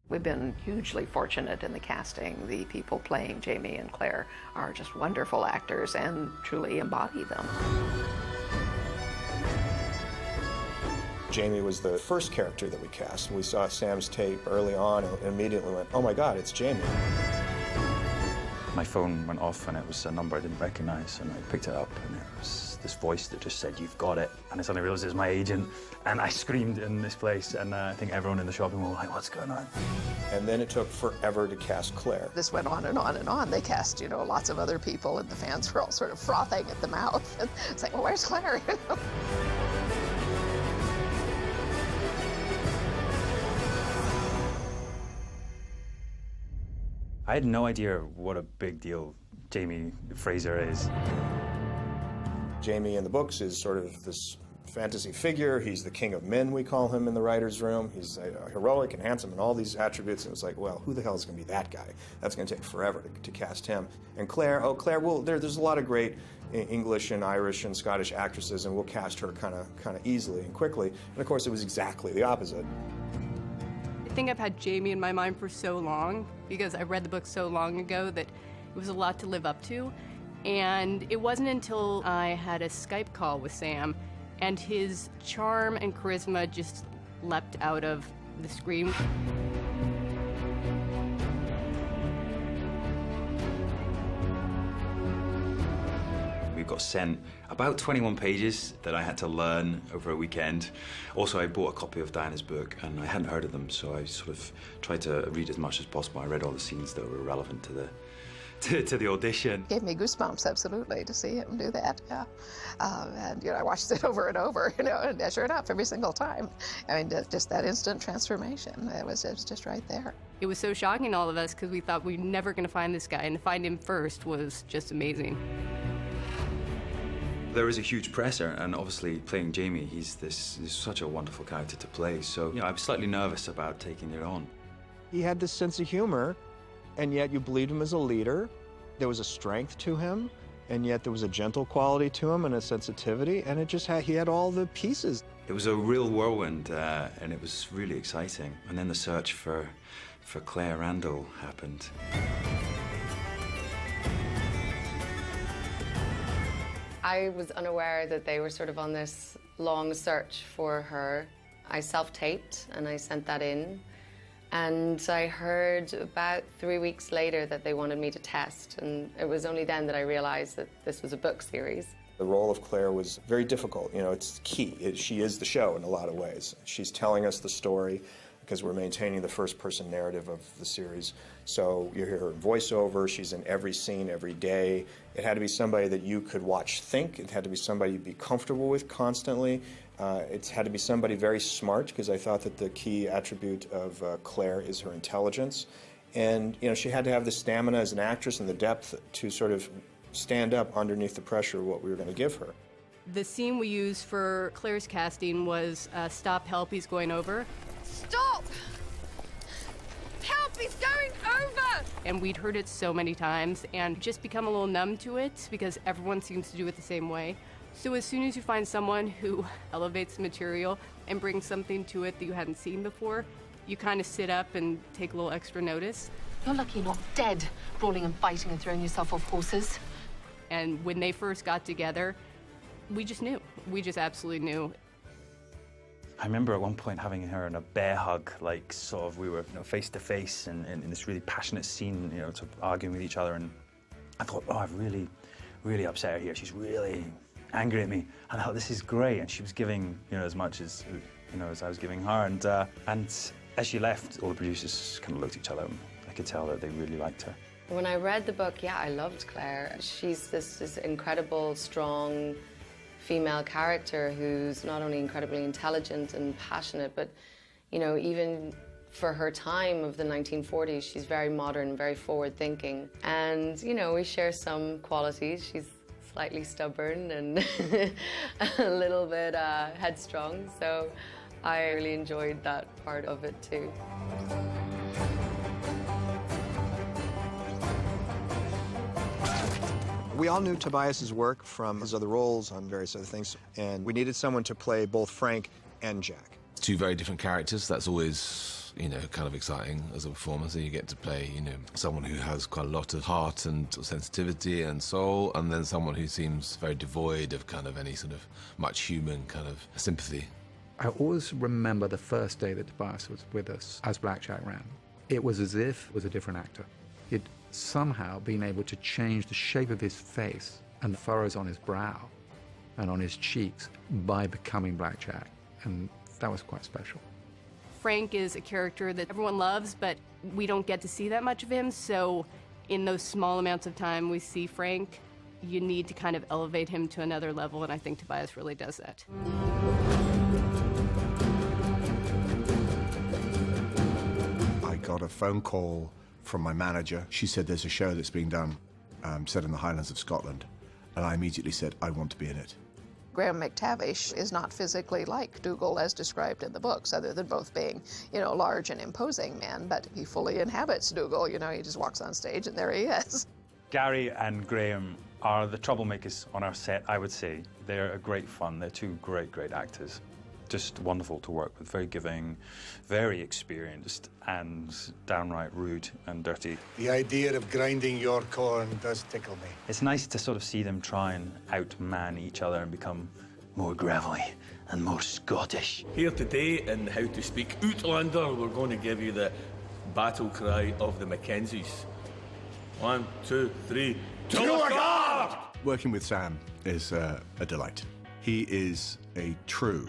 We've been hugely fortunate in the casting. The people playing Jamie and Claire are just wonderful actors and truly embody them. Jamie was the first character that we cast. We saw Sam's tape early on and immediately went, oh my God, it's Jamie. My phone went off and it was a number I didn't recognize, and I picked it up and it was this voice that just said, "You've got it." And I suddenly realized it was my agent, and I screamed in this place, and I think everyone in the shopping mall was like, "What's going on?" And then it took forever to cast Claire. This went on and on and on. They cast, lots of other people, and the fans were all sort of frothing at the mouth. And it's like, well, where's Claire? I had no idea what a big deal Jamie Fraser is. Jamie in the books is sort of this fantasy figure. He's the king of men, we call him in the writer's room. He's heroic and handsome and all these attributes. And it's like, well, who the hell is going to be that guy? That's going to take forever to cast him. And Claire, well, there's a lot of great English and Irish and Scottish actresses, and we'll cast her kind of easily and quickly. And of course, it was exactly the opposite. I think I've had Jamie in my mind for so long because I read the book so long ago that it was a lot to live up to. And it wasn't until I had a Skype call with Sam and his charm and charisma just leapt out of the screen. We got sent about 21 pages that I had to learn over a weekend. Also, I bought a copy of Diana's book, and I hadn't heard of them, so I sort of tried to read as much as possible. I read all the scenes that were relevant to the audition. Gave me goosebumps, absolutely, to see him do that, yeah. And, I watched it over and over, and sure enough, every single time. I mean, just that instant transformation, it was just right there. It was so shocking to all of us because we thought we were never going to find this guy, and to find him first was just amazing. There is a huge pressure, and obviously playing Jamie, he's such a wonderful character to play. So, I was slightly nervous about taking it on. He had this sense of humor, and yet you believed him as a leader. There was a strength to him, and yet there was a gentle quality to him and a sensitivity, and he had all the pieces. It was a real whirlwind, and it was really exciting. And then the search for Claire Randall happened. I was unaware that they were sort of on this long search for her. I self-taped and I sent that in. And I heard about 3 weeks later that they wanted me to test. And it was only then that I realized that this was a book series. The role of Claire was very difficult. It's key. She is the show in a lot of ways. She's telling us the story because we're maintaining the first-person narrative of the series. So you hear her voiceover, she's in every scene, every day. It had to be somebody that you could watch think. It had to be somebody you'd be comfortable with constantly. It had to be somebody very smart, because I thought that the key attribute of Claire is her intelligence. And she had to have the stamina as an actress and the depth to sort of stand up underneath the pressure of what we were going to give her. The scene we used for Claire's casting was Stop, Help, He's Going Over. Stop! Help, he's going over! And we'd heard it so many times and just become a little numb to it because everyone seems to do it the same way. So as soon as you find someone who elevates the material and brings something to it that you hadn't seen before, you kind of sit up and take a little extra notice. You're lucky you're not dead, brawling and fighting and throwing yourself off horses. And when they first got together, we just knew. We just absolutely knew. I remember at one point having her in a bear hug, like sort of we were face to face and in this really passionate scene, sort of arguing with each other. And I thought, oh, I've really, really upset her here. She's really angry at me. And I thought, this is great. And she was giving, as much as, as I was giving her. And as she left, all the producers kind of looked at each other. And I could tell that they really liked her. When I read the book, yeah, I loved Claire. She's this incredible, strong female character who's not only incredibly intelligent and passionate, but, even for her time of the 1940s, she's very modern, very forward-thinking. And, we share some qualities. She's slightly stubborn and a little bit headstrong, so I really enjoyed that part of it too. We all knew Tobias's work from his other roles on various other things, and we needed someone to play both Frank and Jack. Two very different characters. That's always that's, you know, kind of exciting as a performer. So you get to play, you know, someone who has quite a lot of heart and sensitivity and soul, and then someone who seems very devoid of kind of any sort of much human kind of sympathy. I always remember the first day that Tobias was with us as Black Jack Randall. It was as if it was a different actor. He'd somehow been able to change the shape of his face and the furrows on his brow and on his cheeks by becoming Black Jack, and that was quite special. Frank is a character that everyone loves, but we don't get to see that much of him, so in those small amounts of time we see Frank, you need to kind of elevate him to another level, and I think Tobias really does that. I got a phone call from my manager. She said there's a show that's being done, set in the Highlands of Scotland, and I immediately said, I want to be in it. Graham McTavish is not physically like Dougal as described in the books, other than both being, you know, large and imposing men, but he fully inhabits Dougal. You know, he just walks on stage and there he is. Gary and Graham are the troublemakers on our set, I would say. They're a great fun. They're two great, great actors. Just wonderful to work with, very giving, very experienced, and downright rude and dirty. The idea of grinding your corn does tickle me. It's nice to sort of see them try and outman each other and become more gravelly and more Scottish. Here today in How to Speak Outlander, we're going to give you the battle cry of the Mackenzies. 1, 2, 3, to a guard! Working with Sam is a delight. He is a true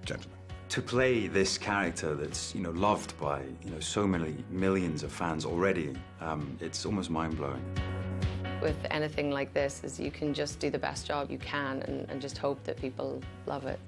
gentleman. To play this character that's, you know, loved by, you know, so many millions of fans already, it's almost mind-blowing. With anything like this, is you can just do the best job you can and just hope that people love it.